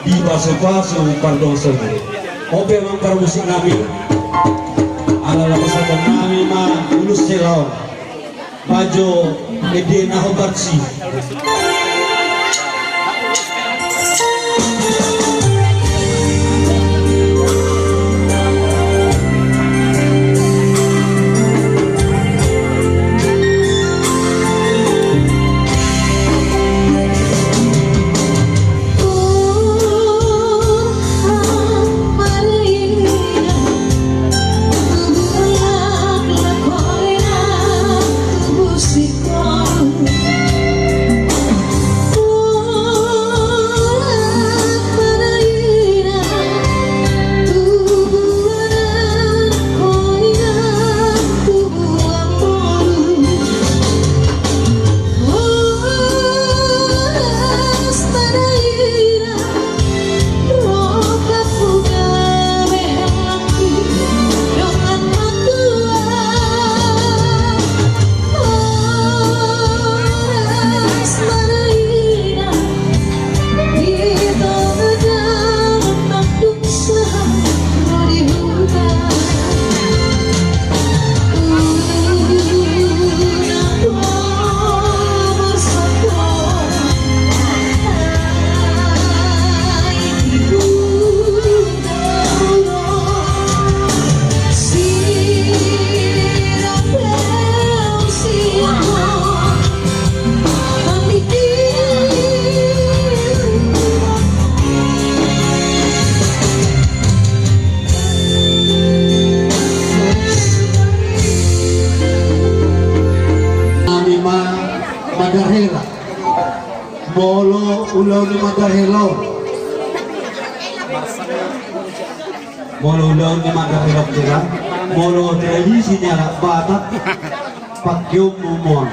di pasu-pasu pardon saja. Oke mangkar musik nabi. Ala pasakan nami ma ulus selaw. Bajo ede nahobarsi. Magarhela Molo Ulaw ni Magarhela Molo Ulaw ni Magarhela kira Molo tradisi niya batak pagyong mumon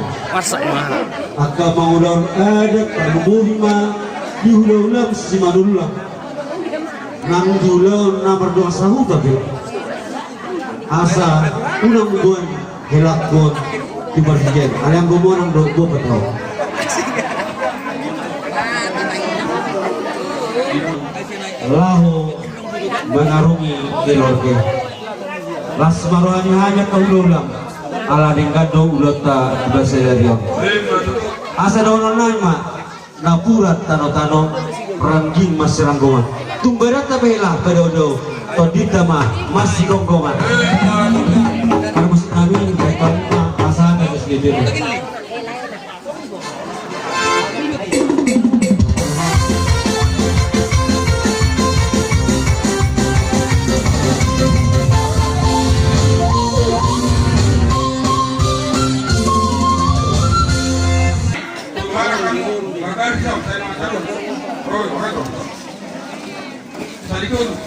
Aka mangulaw adat Pagumuhima Dihulaw-ulaw si Manulaw Nang dihulaw na berdoa sahuta Asa unang buwan Hilakon di Barsijen, alam gumo ng dogo betul. Lahu mengarungi kilorke. Las maruhani hanya kaulang, ala dengkado ulota baselario. Asa daun nama, napurat tano-tano rangging masiranggongan. Tumberat tabela kadodo, todita mah masih gonggongan. Karena kami baikkan gitu.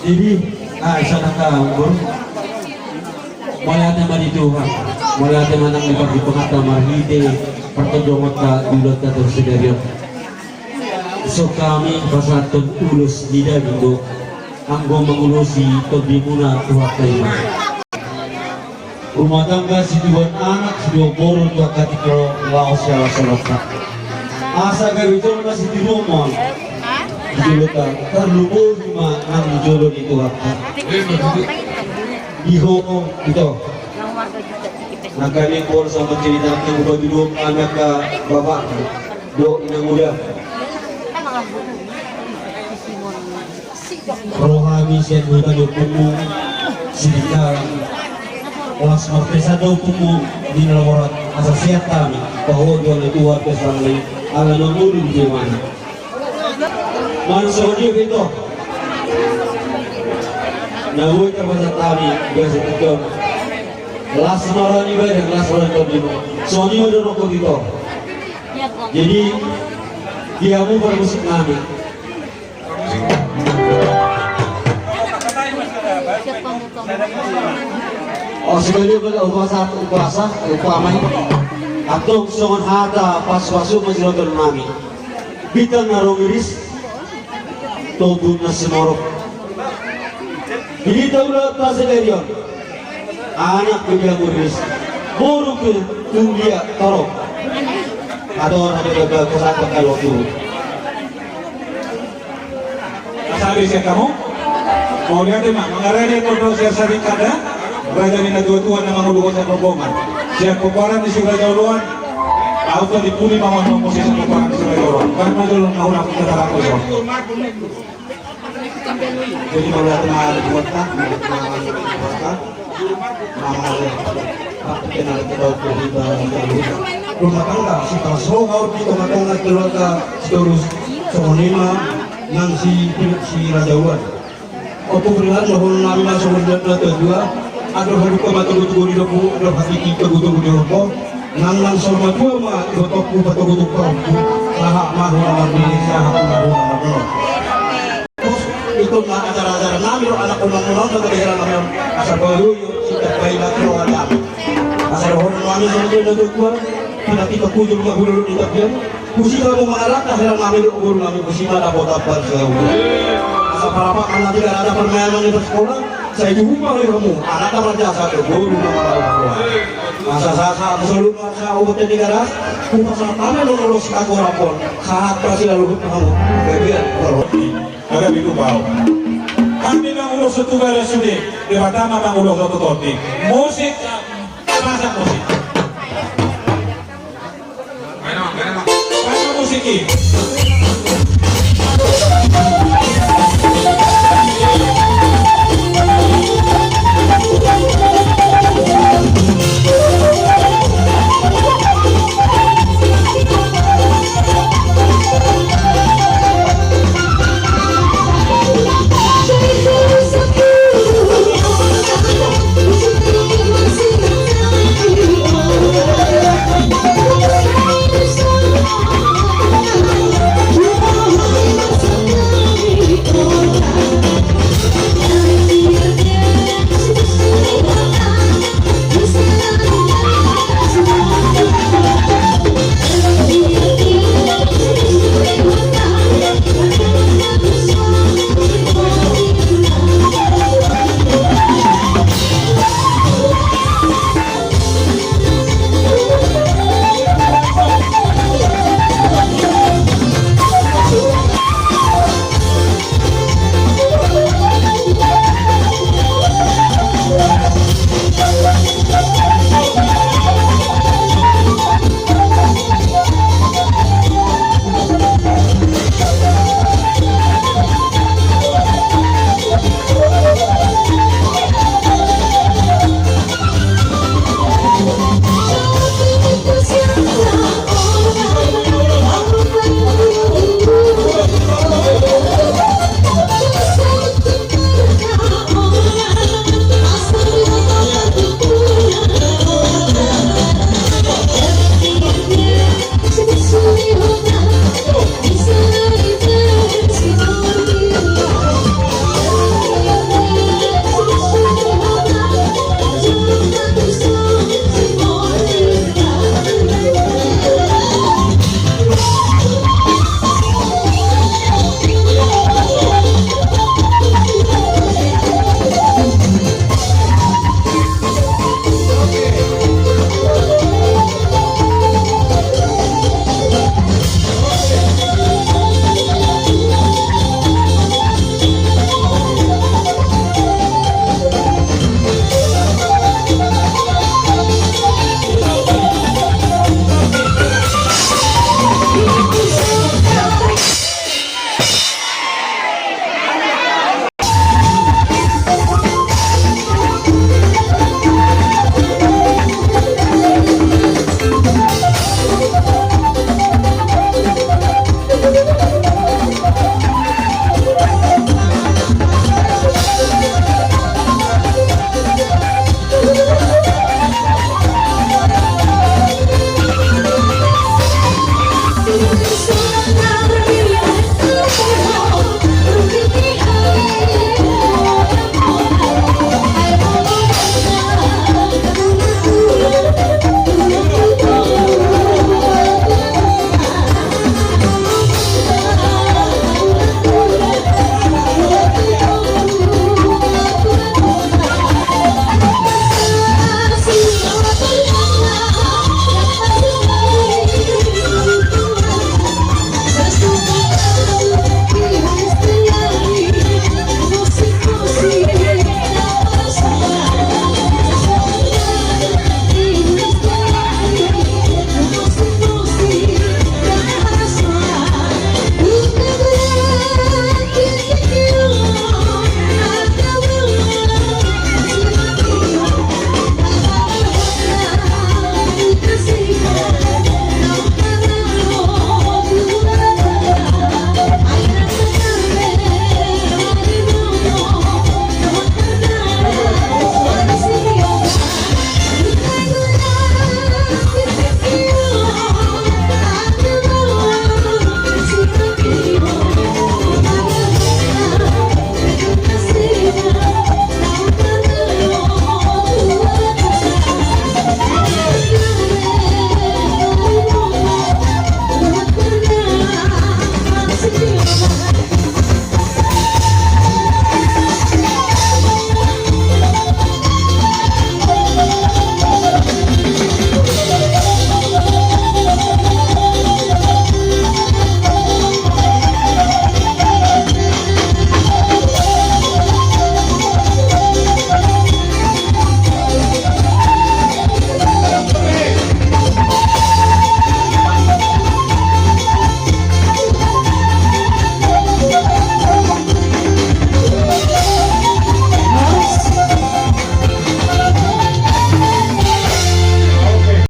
Jadi, isa nakahambol. Wala naman ito ha. Wala naman ang ipagipangata marhide pertolongan ka dulot ka tersedario. So kami pasaton ulos di dagindo anggo mangulusi tobi muna tuha kayo. Rumah tangga si dua anak si dua boro dua katikro laos salah salokta. Asa gawito na si rumah dilutan terlubur lima nang jolo di tuha. Iho itu nagkani ko sa cerita ng bagilong anak ka baba do inang muda rohani siya muda do pumu sidikar olas martesa do pumu di laborat asa siya tami bahwa do na tuwa pesali ala no mudu di mana manso dia itu nahuy kepada tami biasa itu las marani bayar las marani kodino Sony udah rokok gitu jadi dia mau bermusik nami oh sekali pada upasa upamai atau songon hata pas wasu menjelaskan nami kita naromiris tobun nasi morok ini tahu tak sedarion anak kerja muris buruk tunggia torok ada orang yang gagal kesat kalau tu sabi siya kamu. Mau lihat mak, mengarani kodo siya sabi kada. Raja ni nadua-dua na manguluhan sa proboman. Siya kuparan di Raja Uluan. Auto dipuli mawon mo siya sa kuparan di Raja Uluan. Kan madulong na una kita tarako siya. Jadi kalau ada mahal buat tak, rumah tangga setelah soal kita matangga keluarga seterus semonima nang si Raja Uluan. Opo berilan bahwa nama sebenarnya kedua ada hari kematu di doku ada hati kita gutu di doku nang sorma dua mah doku gutu kau sahak mahu nama bini sahak mahu nama itu na acara-acara namin anak unang-unang sa katigaran namin asal baru sikat bayi natin o alam asal horon namin sa mga nagugwa pinakita ko yung mahulog ni Tabian kusita mo maalat asal namin uguro namin kusita na botapan sa ulo sa parapakan natin ka nada permainan ni sekolah sa ijuhuma rin mo anak na madyasa ko guru na malawa asa-asa absolut sa ubot ni garas kung pasang kami lululos ka ko rapon saat pa sila lubot na mo kaya agak itu bau. Kami mengulos satu gara sudah, debatama mengulos satu topik. Musik, masa musik. Mana musik ini?